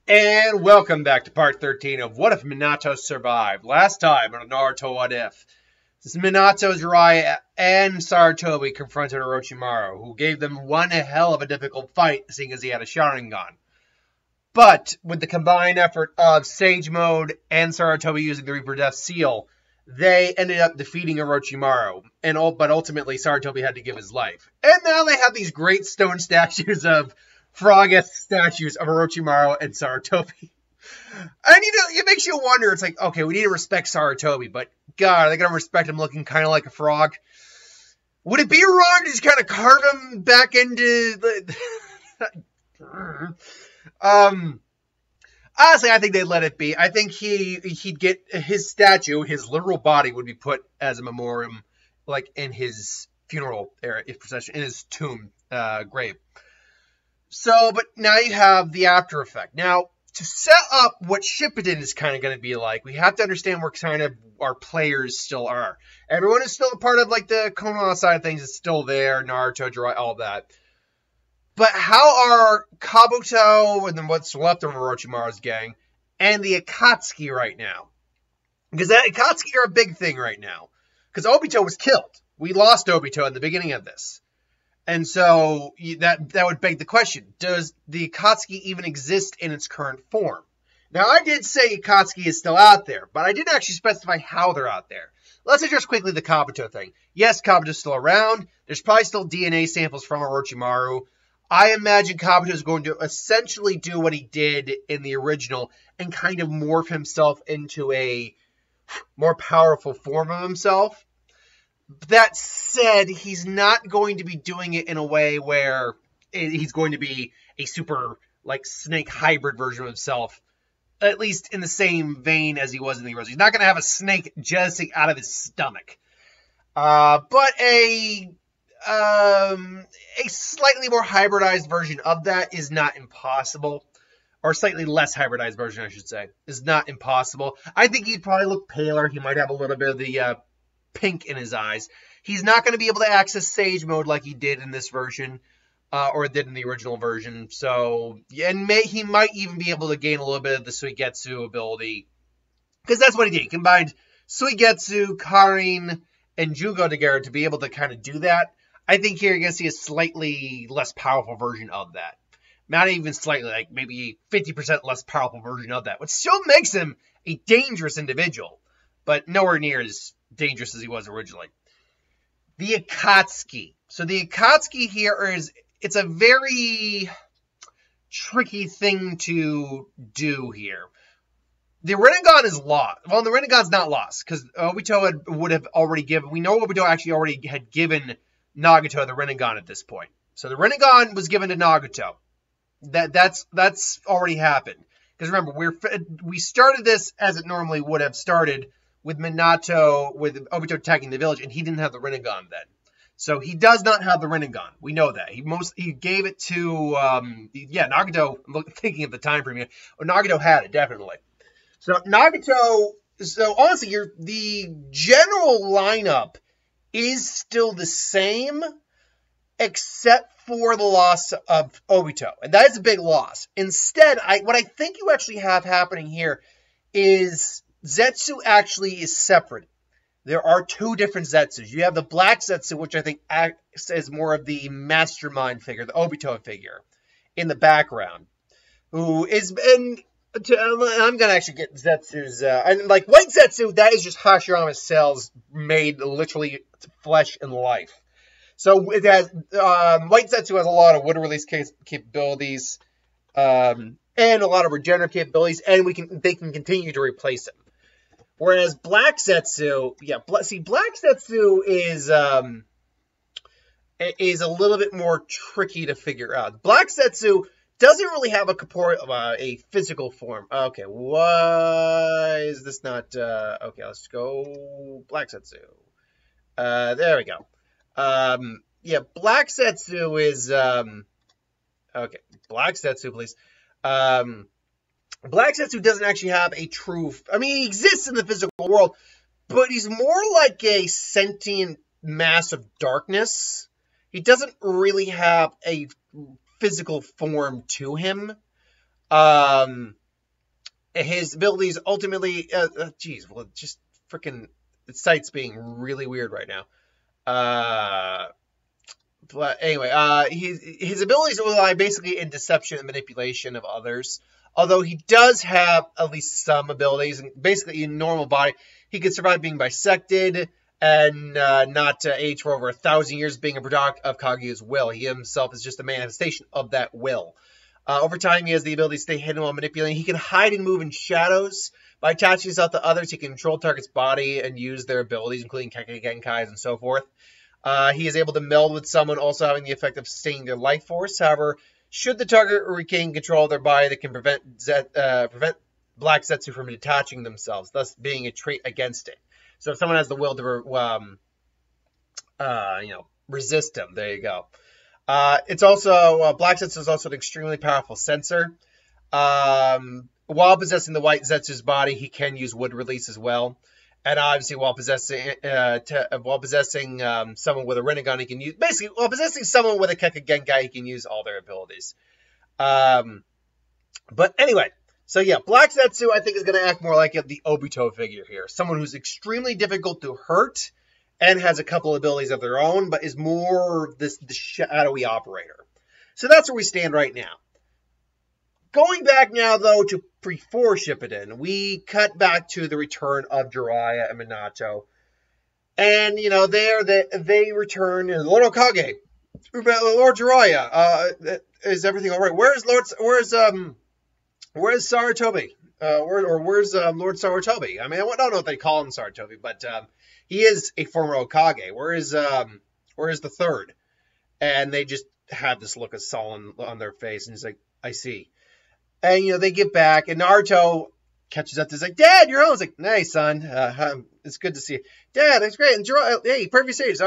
And welcome back to part 13 of What If Minato Survived. Last time on Naruto What If, this Minato, Jiraiya, and Sarutobi confronted Orochimaru, who gave them one hell of a difficult fight, seeing as he had a Sharingan. But with the combined effort of Sage Mode and Sarutobi using the Reaper Death Seal, they ended up defeating Orochimaru. But ultimately, Sarutobi had to give his life. And now they have these great stone statues of frog-esque statues of Orochimaru and Sarutobi. And it makes you wonder, it's like, okay, we need to respect Sarutobi, but God, are they going to respect him looking kind of like a frog? Would it be wrong to just kind of carve him back into the... Honestly, I think they'd let it be. I think he'd get his statue, his literal body would be put as a memoriam, like in his funeral procession, in his tomb, grave. So, but now you have the after effect. Now, to set up what Shippuden is kind of going to be like, we have to understand where kind of our players still are. Everyone is still a part of, like, the Konoha side of things is still there, Naruto, Jiraiya, all that. But how are Kabuto, and then what's left of Orochimaru's gang, and the Akatsuki right now? Because the Akatsuki are a big thing right now. Because Obito was killed. We lost Obito in the beginning of this. And so that would beg the question, does the Akatsuki even exist in its current form? Now, I did say Akatsuki is still out there, but I didn't actually specify how they're out there. Let's address quickly the Kabuto thing. Yes, Kabuto's still around. There's probably still DNA samples from Orochimaru. I imagine Kabuto is going to essentially do what he did in the original and kind of morph himself into a more powerful form of himself. That said, he's not going to be doing it in a way where he's going to be a super, like, snake hybrid version of himself, at least in the same vein as he was in the original. He's not going to have a snake jettisoning out of his stomach. But a slightly more hybridized version of that is not impossible. Or slightly less hybridized version, I should say, is not impossible. I think he'd probably look paler. He might have a little bit of the pink in his eyes. He's not going to be able to access Sage Mode like he did in this version, or did in the original version. So, and he might even be able to gain a little bit of the Suigetsu ability, because that's what he did. He combined Suigetsu, Karin, and Jugo together to be able to kind of do that. I think here you're going to see a slightly less powerful version of that. Not even slightly, like maybe 50% less powerful version of that, which still makes him a dangerous individual, but nowhere near as dangerous as he was originally. The Akatsuki. So the Akatsuki here it's a very tricky thing to do here. The Rinnegan is lost. Well, the Rinnegan's not lost, because Obito would have already given... We know Obito actually already had given Nagato the Rinnegan at this point. So the Rinnegan was given to Nagato. That's already happened. Because remember, we started this as it normally would have started, with Obito attacking the village, and he didn't have the Rinnegan then. So he does not have the Rinnegan. We know that. He gave it to, Nagato, I'm thinking of the time frame here. Oh, Nagato had it, definitely. So honestly, the general lineup is still the same, except for the loss of Obito. And that is a big loss. Instead, what I think you actually have happening here is Zetsu actually is separate. There are two different Zetsus. You have the Black Zetsu, which I think acts as more of the mastermind figure, the Obito figure, in the background. I'm going to actually get Zetsu's... and like White Zetsu, that is just Hashirama's cells made literally flesh and life. So it has... White Zetsu has a lot of wood release capabilities, and a lot of regenerative capabilities, and they can continue to replace it. Whereas Black Zetsu, Black Zetsu is a little bit more tricky to figure out. Black Zetsu doesn't really have a physical form. Okay, why is this not... okay, let's go Black Zetsu. There we go. Black Zetsu is... okay, Black Zetsu, please. Black Zetsu doesn't actually have a true... I mean, he exists in the physical world, but he's more like a sentient mass of darkness. He doesn't really have a physical form to him. His abilities ultimately, well, just freaking, the site's being really weird right now. But anyway, his abilities rely basically in deception and manipulation of others. Although he does have at least some abilities, and basically in normal body, he could survive being bisected and not age for over 1,000 years, being a product of Kaguya's will. He himself is just a manifestation of that will. Over time, he has the ability to stay hidden while manipulating. He can hide and move in shadows. By attaching himself to others, he can control target's body and use their abilities, including Kekkei Genkais and so forth. He is able to meld with someone, also having the effect of sustaining their life force. However, should the target regain control of their body, they can prevent Black Zetsu from detaching themselves, thus being a trait against it. So if someone has the will to, resist him, there you go. It's also Black Zetsu is also an extremely powerful sensor. While possessing the White Zetsu's body, he can use wood release as well. And obviously, while possessing someone with a Rinnegan, he can use while possessing someone with a Kekkei Genkai, he can use all their abilities. But anyway, so yeah, Black Zetsu I think is going to act more like the Obito figure here, someone who's extremely difficult to hurt and has a couple abilities of their own, but is more the shadowy operator. So that's where we stand right now. Going back now, though, to before Shippuden, we cut back to the return of Jiraiya and Minato. And, there they return, Lord Hokage, Lord Jiraiya, is everything all right? Where's Sarutobi? Where's Lord Sarutobi? I mean, I don't know if they call him Sarutobi, but he is a former Hokage. Where is the third? And they just have this look of sullen on their face, and he's like, I see. And, they get back, and Naruto catches up to us like, Dad, you're home. It's like, hey, son, it's good to see you. Dad, that's great. And hey, Perfect Sage.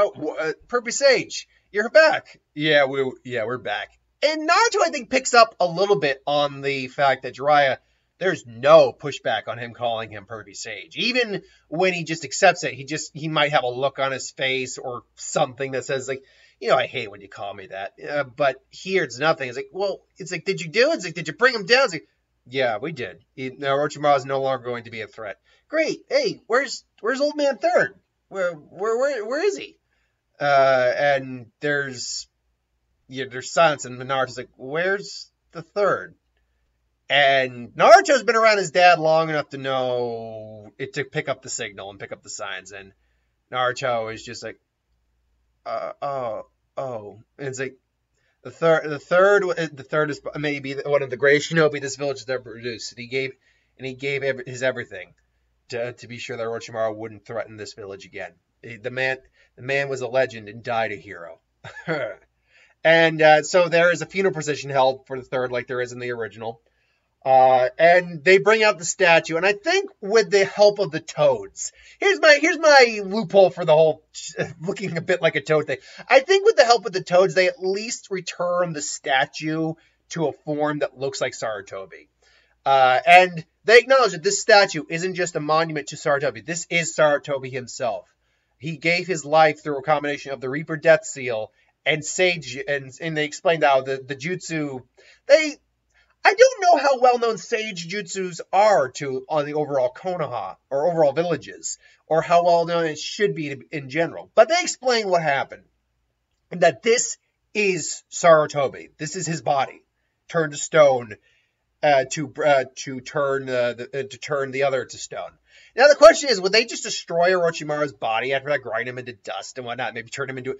Perfect Sage, you're back. Yeah, we're back. And Naruto, I think, picks up a little bit on the fact that Jiraiya, there's no pushback on him calling him Perfect Sage. Even when he just accepts it, he might have a look on his face or something that says, like, I hate when you call me that. But here it's nothing. It's like, did you do it? It's like, did you bring him down? It's like, yeah, we did. Now Orochimaru is no longer going to be a threat. Great. Hey, where's Old Man Third? Where is he? And there's silence, and Naruto's like, where's the third? And Naruto's been around his dad long enough to know it to pick up the signal and pick up the signs. And Naruto is just like, oh. And it's like, the third is maybe one of the greatest shinobi this village has ever produced. And he gave his everything to be sure that Orochimaru wouldn't threaten this village again. The man was a legend and died a hero. And so there is a funeral procession held for the third, like there is in the original. And they bring out the statue, and I think with the help of the toads. Here's my loophole for the whole looking a bit like a toad thing. I think with the help of the toads, they at least return the statue to a form that looks like Sarutobi. And they acknowledge that this statue isn't just a monument to Sarutobi. This is Sarutobi himself. He gave his life through a combination of the Reaper Death Seal and Sage, and they explained how the jutsu, I don't know how well-known Sage jutsus are on the overall Konoha, or overall villages, or how well-known it should be in general. But they explain what happened. And that this is Sarutobi. This is his body, turned to stone, to turn the other to stone. Now the question is, would they just destroy Orochimaru's body after that, grind him into dust and whatnot, maybe turn him into...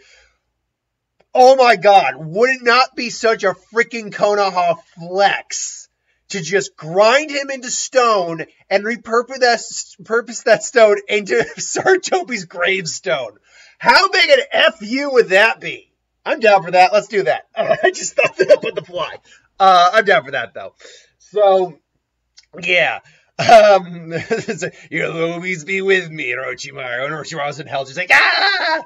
Oh my god, would it not be such a freaking Konoha flex to just grind him into stone and repurpose that stone into Sarutobi's gravestone? How big an FU would that be? I'm down for that. Let's do that. I just thought that up on the fly. I'm down for that, though. So, yeah. You'll always be with me, Orochimaru. And Orochimaru's in hell just like, ah!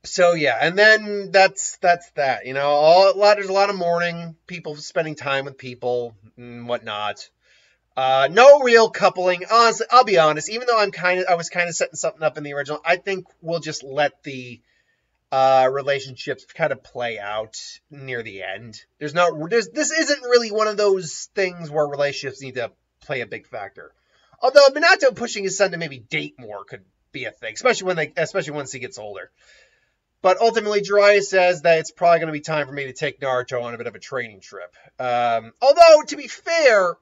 So yeah, and then that's that. There's a lot of mourning, people spending time with people and whatnot. No real coupling. Honestly, I'll be honest. Even though I was kind of setting something up in the original, I think we'll just let the relationships kind of play out near the end. This isn't really one of those things where relationships need to play a big factor. Although Minato pushing his son to maybe date more could be a thing, especially once he gets older. But ultimately, Jiraiya says that it's probably going to be time for me to take Naruto on a bit of a training trip. Although, to be fair,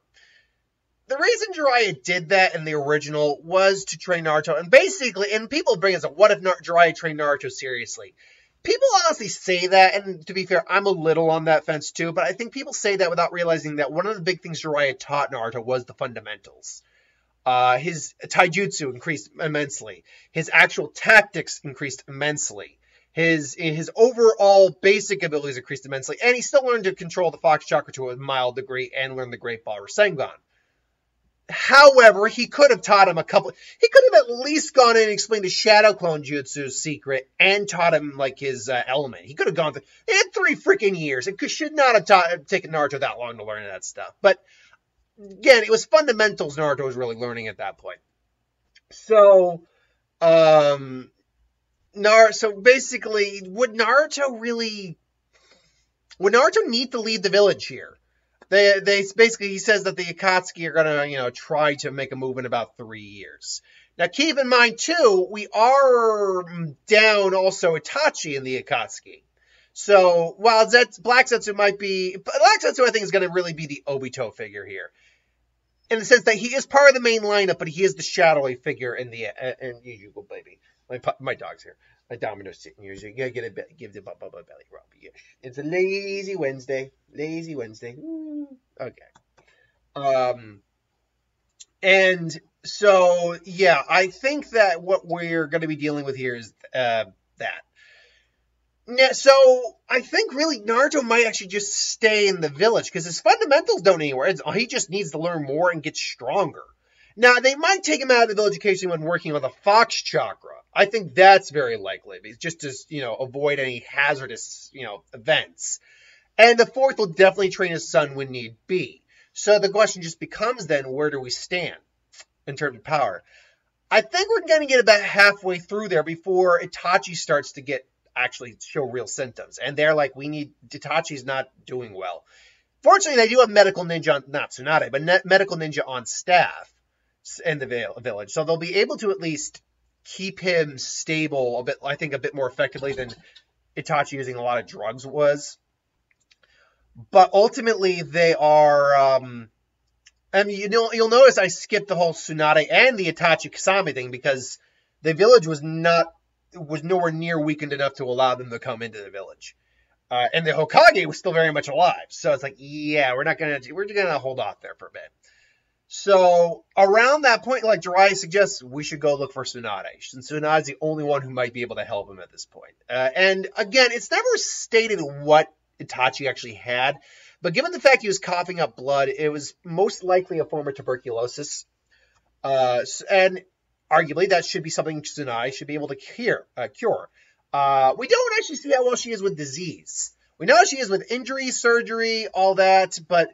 the reason Jiraiya did that in the original was to train Naruto. And people bring us up, what if Jiraiya trained Naruto seriously? People honestly say that, and to be fair, I'm a little on that fence too, but I think people say that without realizing that one of the big things Jiraiya taught Naruto was the fundamentals. His taijutsu increased immensely. His actual tactics increased immensely. His overall basic abilities increased immensely, and he still learned to control the Fox Chakra to a mild degree and learn the Great Ball Rasengan. However, he could have taught him he could have at least gone in and explained the Shadow Clone Jutsu's secret and taught him, like, his element. He could have gone through, it had 3 freaking years. It should not have taken Naruto that long to learn that stuff. But, again, it was fundamentals Naruto was really learning at that point. So, so basically, would Naruto need to leave the village here? He says that the Akatsuki are gonna, try to make a move in about 3 years. Now, keep in mind too, we are down also Itachi in the Akatsuki. So while Black Zetsu I think is gonna really be the Obito figure here, in the sense that he is part of the main lineup, but he is the shadowy figure in Yugo baby. My dog's here. My Domino's sitting here. You gotta give the Bubba belly rub. Yeah. It's a lazy Wednesday. Lazy Wednesday. Okay. And so, yeah, I think that what we're going to be dealing with here is that. Now, so, I think really Naruto might actually just stay in the village, because his fundamentals don't anywhere. He just needs to learn more and get stronger. Now, they might take him out of the village occasionally when working with a Fox Chakra. I think that's very likely, just to, avoid any hazardous, events. And the 4th will definitely train his son when need be. So the question just becomes then, where do we stand in terms of power? I think we're going to get about halfway through there before Itachi starts to actually show real symptoms. And they're like, Itachi's not doing well. Fortunately, they do have medical ninja, not Tsunade, but medical ninja on staff in the village. So they'll be able to at least keep him stable a bit more effectively than Itachi using a lot of drugs was. But ultimately they are, and you'll notice I skipped the whole Tsunade and the Itachi Kasame thing because the village was nowhere near weakened enough to allow them to come into the village. And the Hokage was still very much alive. So it's like, yeah, we're going to hold off there for a bit. So around that point, like Jiraiya suggests, we should go look for Tsunade. Since Tsunade's the only one who might be able to help him at this point. And again, it's never stated what Itachi actually had. But given the fact he was coughing up blood, it was most likely a form of tuberculosis. And arguably, that should be something Tsunade should be able to cure. We don't actually see how well she is with disease. We know how she is with injury, surgery, all that, but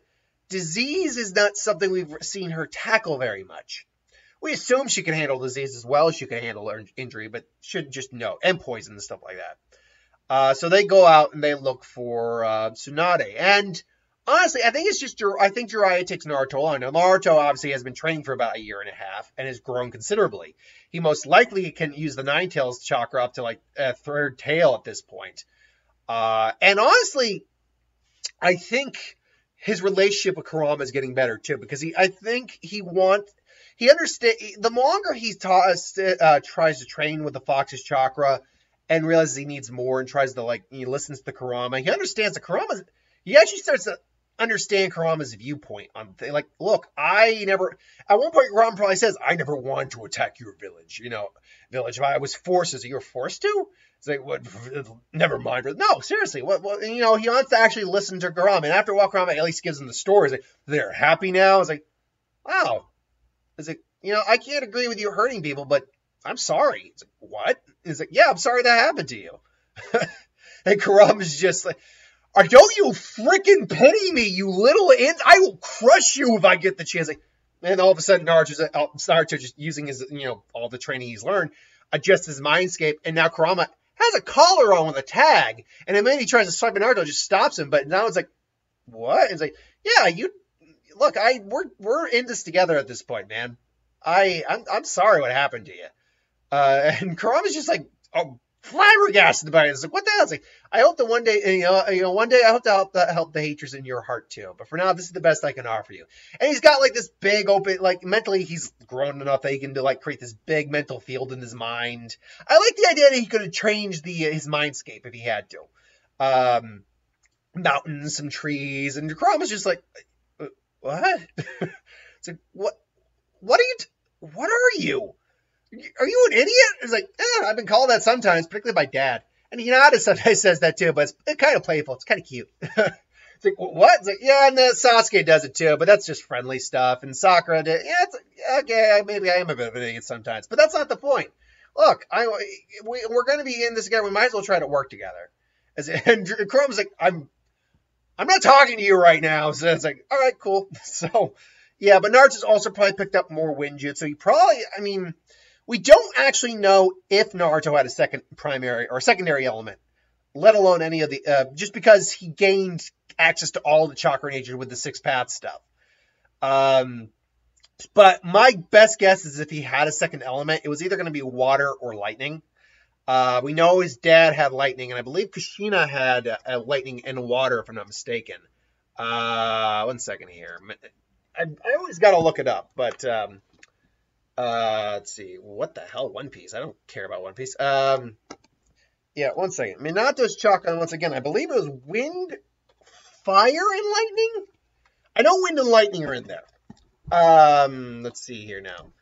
disease is not something we've seen her tackle very much. We assume she can handle disease as well as she can handle injury, but should just know, and poison and stuff like that. So they go out and they look for Tsunade. And honestly, I think Jiraiya takes Naruto on. Now, Naruto obviously has been training for about 1.5 years and has grown considerably. He most likely can use the Nine Tails chakra up to like a 3rd tail at this point. And honestly, I think his relationship with Kurama is getting better too, because he understands, the longer he tries to train with the Fox's chakra and realizes he needs more and tries to he listens to Kurama, he understands that he actually starts to understand Kurama's viewpoint on things. Like, look, at one point Kurama probably says, I never wanted to attack your village, village. If I was forced, is it you're forced to? It's like, what? Never mind. No, seriously. What? He wants to actually listen to Kurama. And after a while, Kurama at least gives him the story. He's like, they're happy now. It's like, wow. It's like, I can't agree with you hurting people, but I'm sorry. It's like, what? It's like, yeah, I'm sorry that happened to you. And Kurama's just like, don't you freaking pity me, you little int? I will crush you if I get the chance. And all of a sudden, Naruto just using his, all the training he's learned, adjusts his mindscape, and now Kurama has a collar on with a tag, and then he tries to swipe at Naruto, just stops him. But now it's like, what? It's like, yeah, you look, we're in this together at this point, man. I'm sorry what happened to you. And Kurama's just like, oh, flabbergasted about it. It's like, what the hell? It's like, I hope that one day, one day I hope to help the haters in your heart too. But for now, this is the best I can offer you. And he's got like this big open, like mentally, he's grown enough that he can like create this big mental field in his mind. I like the idea that he could have changed his mindscape if he had to. Mountains, some trees, and Kurama's just like, what? It's like, what are you? Are you an idiot? It's like, I've been called that sometimes, particularly by Dad. And Hinata sometimes says that too, but it's kind of playful. It's kind of cute. It's like, what? It's like, yeah, and Sasuke does it too, but that's just friendly stuff. And Sakura did, yeah, it's like, okay, maybe I am a bit of an idiot sometimes, but that's not the point. Look, we're going to be in this together. We might as well try to work together. And Kurama's like, I'm not talking to you right now. So it's like, all right, cool. So, yeah, but Naruto's also probably picked up more Winjutsu. He probably, we don't actually know if Naruto had a second primary or secondary element, let alone any of the, just because he gained access to all the chakra nature with the six path stuff. But my best guess is if he had a second element, it was either going to be water or lightning. We know his dad had lightning, and I believe Kushina had lightning and water, if I'm not mistaken. 1 second here. I always got to look it up, but let's see. What the hell? One Piece. I don't care about One Piece. Yeah, 1 second. Minato's chakra, once again, I believe it was wind, fire, and lightning? I know wind and lightning are in there. Let's see here now.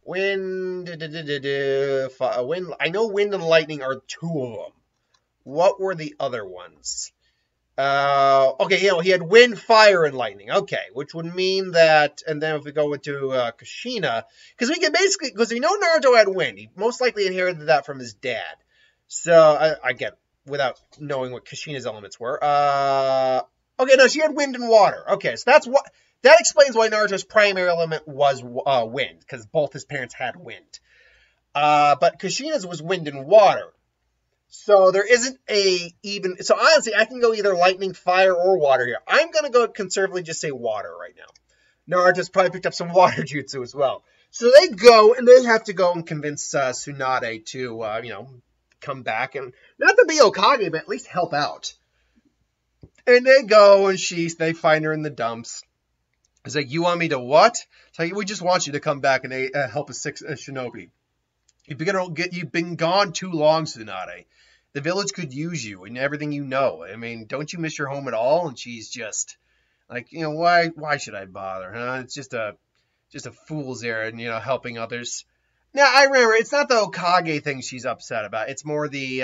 Wind, wind. I know wind and lightning are two of them. What were the other ones? Okay, he had wind, fire, and lightning. Okay, which would mean that, and then if we go into Kushina, because we know Naruto had wind. He most likely inherited that from his dad. So, I get it, without knowing what Kushina's elements were. Okay, no, she had wind and water. Okay, so that explains why Naruto's primary element was wind, because both his parents had wind. But Kushina's was wind and water. So there isn't so honestly, I can go either lightning, fire, or water here. I'm going to go conservatively just say water right now. Naruto's probably picked up some water jutsu as well. So they go, and they have to go and convince Tsunade to, come back, and not to be Hokage, but at least help out. And they go, and they find her in the dumps. It's like, you want me to what? It's like, we just want you to come back and help a shinobi. You've been gone too long, Tsunade. The village could use you and everything you know. Don't you miss your home at all? And she's just like, why should I bother? Huh? It's just a fool's errand, helping others. Now, I remember, it's not the Hokage thing she's upset about. It's more the,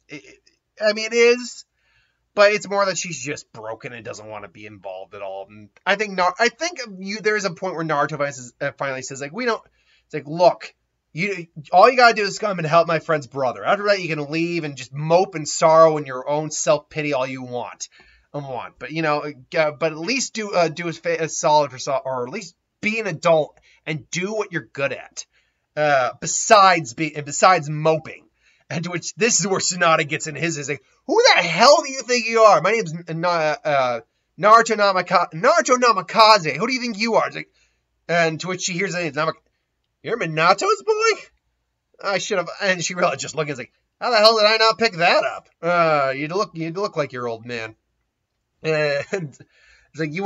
it is, but it's more that she's just broken and doesn't want to be involved at all. And I think there's a point where Naruto finally says, like, it's like, look, all you gotta do is come and help my friend's brother. After that, you can leave and just mope and sorrow in your own self-pity all you want. But, but at least do a solid for, or at least be an adult and do what you're good at. Besides moping. And to which this is where Tsunade gets in his like, who the hell do you think you are? My name's Naruto Namikaze. Who do you think you are? It's like, and to which she hears it, you're Minato's boy? I should have. And she really just looking like, how the hell did I not pick that up? You'd look like your old man. And it's like, you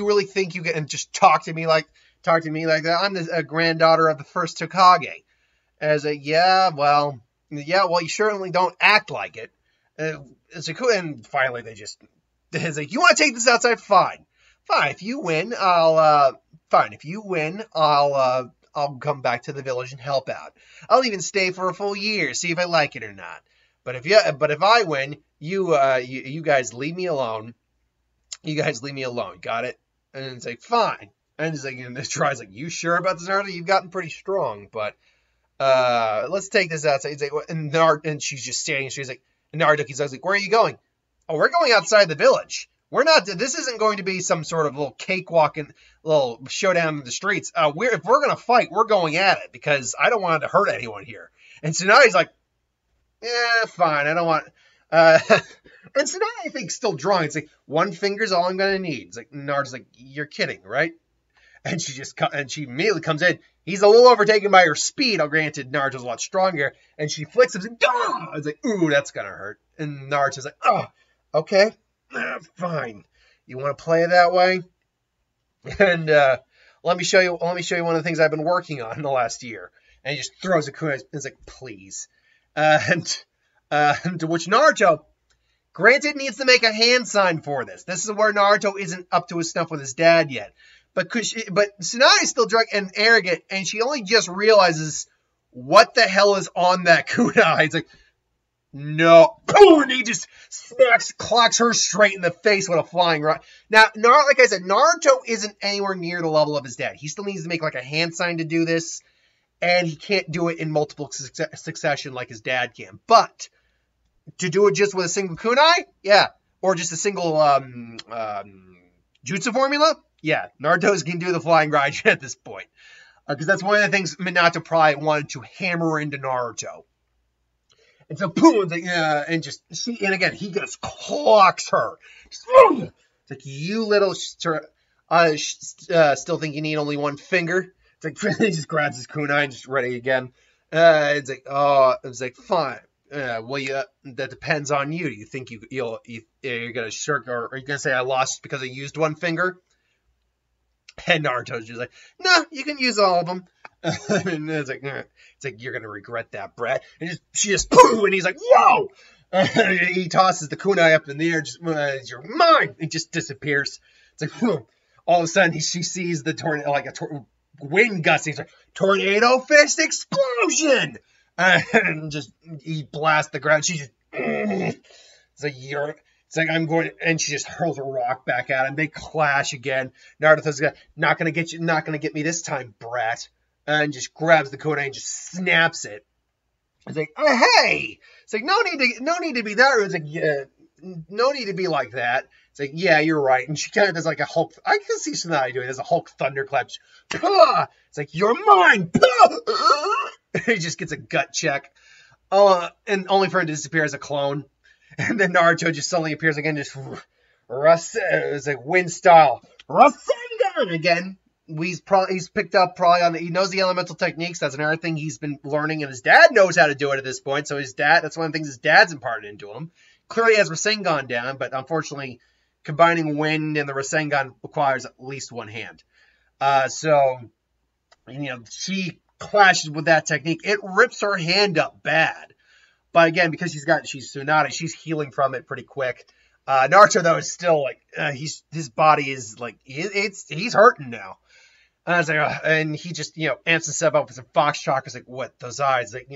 really think you can just talk to me like that? I'm the granddaughter of the first Hokage. As well, you certainly don't act like it. And finally it's like, you want to take this outside? Fine. If you win, I'll come back to the village and help out. I'll even stay for a full year, see if I like it or not. But if I win, you guys leave me alone. Got it? And it's like, fine. And it's like, and this tries like, you sure about this, Naruto? You've gotten pretty strong, but let's take this outside. He's like, and she's just standing. She's like, and Naruto's like, where are you going? Oh, we're going outside the village. We're not. This isn't going to be some sort of little cakewalk and little showdown in the streets. If we're gonna fight, we're going at it because I don't want to hurt anyone here. And Tsunade's like, yeah, fine. I don't want. Uh, and so now I think still drawing. It's like one finger's all I'm gonna need. It's like Naruto's like, you're kidding, right? And she immediately comes in. He's a little overtaken by her speed. Granted, Naruto's a lot stronger. And she flicks him. I was like, ooh, that's gonna hurt. And Naruto's like, oh, okay, fine. You want to play it that way? And let me show you. Let me show you one of the things I've been working on in the last year. And he just throws a kunai. And it's like, please. To which Naruto, granted, needs to make a hand sign for this. This is where Naruto isn't up to his snuff with his dad yet. But Tsunade is still drunk and arrogant, and she only just realizes what the hell is on that kunai. It's like, no. Boom! And he just clocks her straight in the face with a flying right. Now, like I said, Naruto isn't anywhere near the level of his dad. He still needs to make like a hand sign to do this, and he can't do it in multiple succession like his dad can. But to do it just with a single kunai, yeah, or just a single jutsu formula, yeah, Naruto can do the flying Raijin at this point. Because that's one of the things Minato probably wanted to hammer into Naruto. And so, boom, and again, he just clocks her. It's like, you little, still think you need only one finger? It's like, he just grabs his kunai and just ready again. It's like, fine. That depends on you. Do you think you're going to shirk, or are you going to say I lost because I used one finger? And Naruto's just like, no, you can use all of them. And it's like you're gonna regret that, Brett. And she just pooh, and he's like, whoa! He tosses the kunai up in the air. You're mine. It just disappears. It's like, whoa. All of a sudden, she sees the tornado, like a wind gust. He's like, tornado fist explosion, and just he blasts the ground. She just, it's like I'm going, and she just hurls a rock back at him. They clash again. Naruto's not gonna get me this time, brat. And just grabs the kunai and just snaps it. It's like, oh, hey! It's like, no need to be that rude. It's like, no need to be like that. It's like, yeah, you're right. And she kind of does like a Hulk. I can see Tsunade doing. There's a Hulk thunderclap. It's like, you're mine. He just gets a gut check, and only for him to disappear as a clone. And then Naruto just suddenly appears again, just it's like wind style Rasengan again. He's picked up he knows the elemental techniques. That's another thing he's been learning, and his dad knows how to do it at this point. So that's one of the things his dad's imparted into him. Clearly has Rasengan down, but unfortunately, combining wind and the Rasengan requires at least one hand. She clashes with that technique. It rips her hand up bad. But again, because she's Tsunade, she's healing from it pretty quick. Naruto though is still like his body is like he's hurting now. And I was like, and he just amps himself up with some foxtrot. It's like, what, those eyes? Like,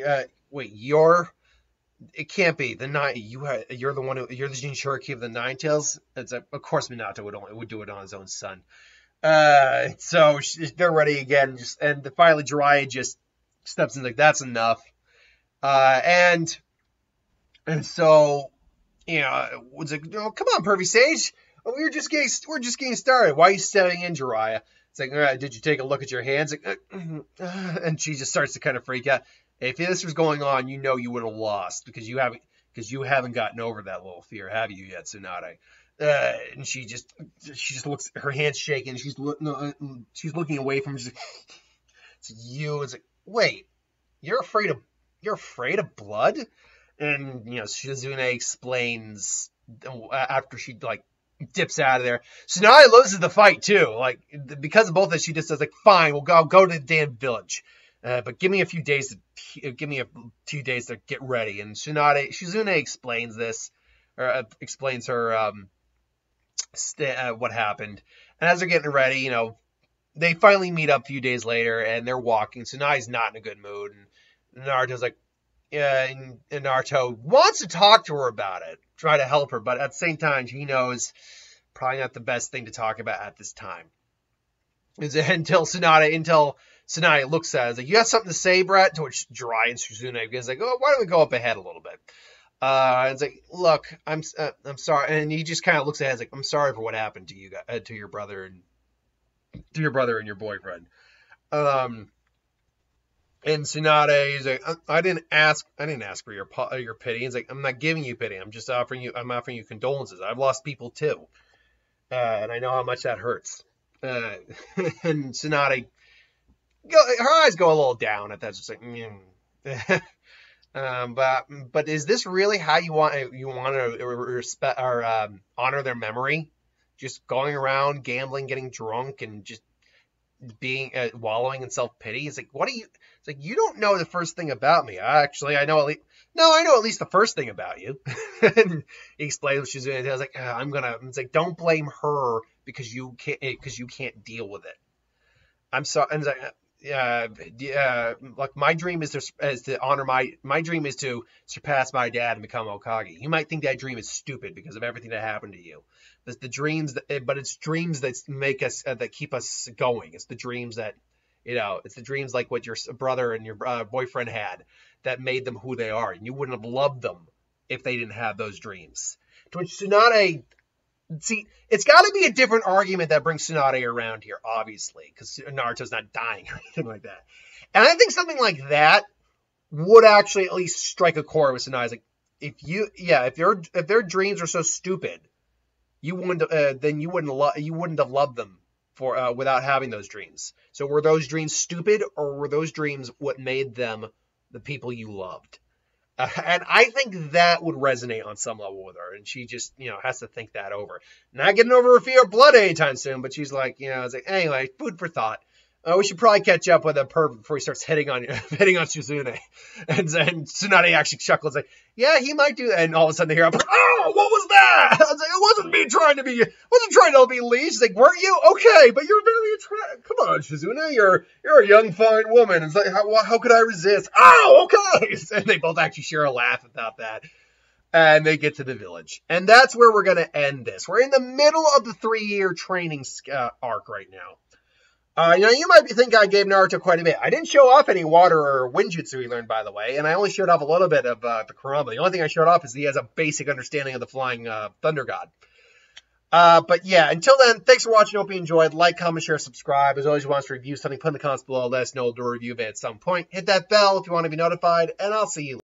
wait, it can't be the nine. You're the one you're the Jinchuriki of the Nine Tails. It's like, of course Minato would do it on his own son. So they're ready again. And finally Jiraiya just steps in like, that's enough. And so, it's like, come on, Pervy Sage. We're just getting started. Why are you stepping in, Jiraiya? It's like, all right, did you take a look at your hands? Like, and she just starts to kind of freak out. If this was going on, you would have lost because you haven't gotten over that little fear, have you yet, Tsunade? And she just looks, her hands shaking. She's looking away from him. She's like, it's you. It's like, wait, you're afraid of blood? And Shizune explains after she dips out of there. Tsunade loses the fight too. Like, because of both of this, she just says like, fine, I'll go to the damn village. But give me a few days to get ready. And Shizune explains this, or explains her what happened. And as they're getting ready, they finally meet up a few days later, and they're walking. Tsunade's not in a good mood, and Naruto's like, yeah, and Naruto wants to talk to her about it, try to help her, but at the same time, he knows probably not the best thing to talk about at this time. Until Tsunade looks at it, like, you got something to say, Brett? To which Jiraiya and Shizune is like, oh, why don't we go up ahead a little bit? And it's like, look, I'm sorry, and he just kind of looks at it, like, I'm sorry for what happened to you, to your brother and your boyfriend. And Tsunade is like, I didn't ask for your pity. He's like, I'm not giving you pity. I'm offering you condolences. I've lost people too, and I know how much that hurts. And Tsunade, her eyes go a little down at that. Just like, but is this really how you want to respect or honor their memory? Just going around gambling, getting drunk, and just being wallowing in self-pity. It's like, it's like, you don't know the first thing about me. I know at least the first thing about you. And he explained what she's doing. I was like, it's like, don't blame her because you can't deal with it. I'm sorry. And like, my dream is to honor my dream is to surpass my dad and become Hokage. You might think that dream is stupid because of everything that happened to you. But it's dreams that make us, that keep us going. It's the dreams that, it's the dreams like what your brother and your boyfriend had that made them who they are. And you wouldn't have loved them if they didn't have those dreams. To which Tsunade, see, it's got to be a different argument that brings Tsunade around here, obviously, because Naruto's not dying or anything like that. And I think something like that would actually at least strike a chord with Tsunade. Like, if their dreams are so stupid, you wouldn't have loved them for without having those dreams. So were those dreams stupid, or were those dreams what made them the people you loved? And I think that would resonate on some level with her, and she just, has to think that over. Not getting over her fear of blood anytime soon, but she's like, it's like, anyway, food for thought. We should probably catch up with a perv before he starts hitting on Shizune. And Tsunade actually chuckles like, yeah, he might do that. And all of a sudden they hear, oh, what was that? I was like, it wasn't me trying to be Lee. She's like, weren't you? Okay, but you're very attractive. Come on, Shizune, you're a young, fine woman. It's like, how could I resist? Oh, okay. And they both actually share a laugh about that. And they get to the village. And that's where we're going to end this. We're in the middle of the 3-year training arc right now. You might be thinking I gave Naruto quite a bit. I didn't show off any water or Winjutsu he learned, by the way, and I only showed off a little bit of the Kurama. The only thing I showed off is he has a basic understanding of the flying Thunder God. But yeah, until then, thanks for watching. Hope you enjoyed. Like, comment, share, subscribe. As always, if you want us to review something, put in the comments below. Let us know. We'll do a review of it at some point. Hit that bell if you want to be notified, and I'll see you later.